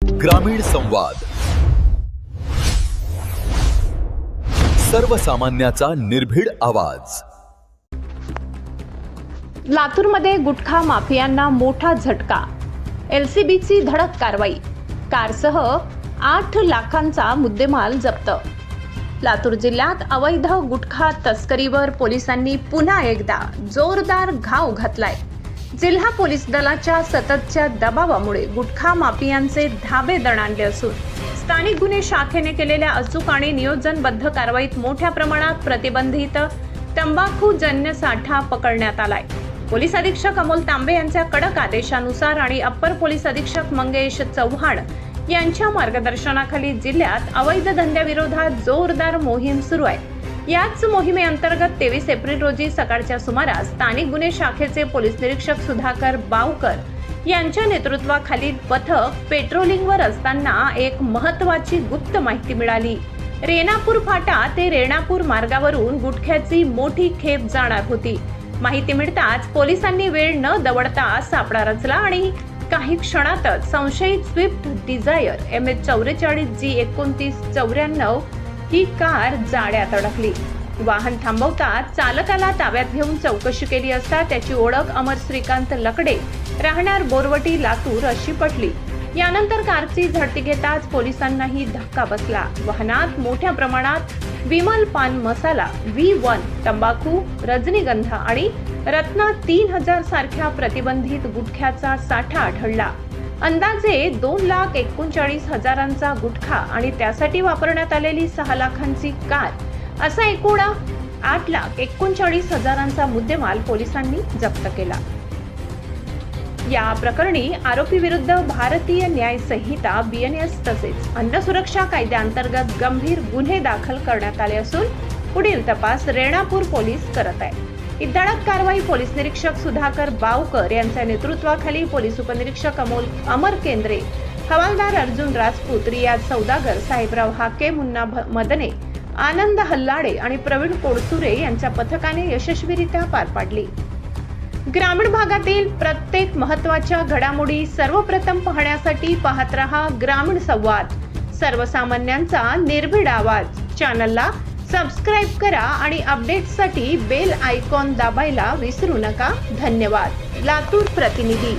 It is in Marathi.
ग्रामीण संवाद, सर्वसामान्याचा निर्भीड आवाज। लातूरमध्ये गुटखा माफियांना मोठा झटका। एलसीबीची धडक कारवाई, कारसह 8 लाखांचा मुद्देमाल जप्त। लातूर जिल्ह्यात अवैध गुटखा तस्करीवर पोलिसांनी पुन्हा एकदा जोरदार घाव घातलाय। जिल्हा पोलीस दलाच्या सततच्या दबावामुळे गुटखा माफियांचे धाबे दणाणले असून स्थानिक गुन्हे शाखेने केलेल्या अचूक आणि नियोजनबद्ध कारवाईत मोठ्या प्रमाणात प्रतिबंधित तंबाखूजन्य साठा पकडण्यात आलाय। पोलीस अधीक्षक अमोल तांबे यांच्या कडक आदेशानुसार आणि अप्पर पोलीस अधीक्षक मंगेश चव्हाण यांच्या मार्गदर्शनाखाली जिल्ह्यात अवैध धंद्याविरोधात जोरदार मोहीम सुरू आहे। याच मोहिमेअंतर्गत 23 एप्रिल रोजी सकाळच्या सुमारास स्थानिक गुन्हे शाखेचे पोलीस निरीक्षक सुधाकर बावकर यांच्या नेतृत्वाखालील पथक पेट्रोलिंगवर असताना एक महत्त्वाची गुप्त माहिती मिळाली। रेणापूर फाटा ते रेणापूर मार्गावरून गुटख्याची मोठी खेप जाणार होती। माहिती मिळताच पोलिसांनी वेळ न दवडता सापळा रचला आणि काही क्षणातच संशयित स्विफ्ट डिझायर MH44G2994 ही कार जाळ्यात अडकली। वाहन थांबवताच चालकाला ताब्यात घेऊन चौकशी केली असता त्याची ओळख अमर श्रीकांत लकडे राहणार बोरवटी लातूर अशी पटली। यानंतर कारची झडती घेताच पोलिसांनाही धक्का बसला। वाहनात मोठ्या प्रमाणात विमल पान मसाला, V1 तंबाखू, रजनीगंधा आणि रत्ना 3000 सारख्या प्रतिबंधित गुटख्याचा साठा आढळला। अंदाजे 2,39,000चा गुटखा आणि त्यासाठी वापरण्यात आलेली 6 लाखांची कार असा एकूण 8,39,000चा मुद्देमाल पोलिसांनी जप्त केला। या प्रकरणी आरोपी विरुद्ध भारतीय न्याय संहिता BNS तसेच अन्न सुरक्षा कायद्याअंतर्गत गंभीर गुन्हे दाखल करण्यात आले असून पुढील तपास रेणापूर पोलीस करत आहेत। ही धडक कारवाई पोलीस निरीक्षक सुधाकर बावकर यांच्या नेतृत्वाखाली पोलीस उपनिरीक्षक अमर केंद्रे, हवालदार अर्जुन राजपूत, रियाज सौदागर, साहेबराव हाके, मुन्ना मदने, आनंद हल्लाडे आणि प्रवीण कोडसुरे यांच्या पथकाने यशस्वीरित्या पार पाडली। ग्रामीण भागातील प्रत्येक महत्त्वाच्या घडामोडी सर्वप्रथम पाहण्यासाठी पाहत रहा ग्रामीण संवाद, सर्वसामान्यांचा निर्भीड आवाज। चॅनलला सबस्क्राइब करा आणि अपडेट्ससाठी बेल आयकॉन दाबायला विसरू नका। धन्यवाद। लातूर प्रतिनिधी।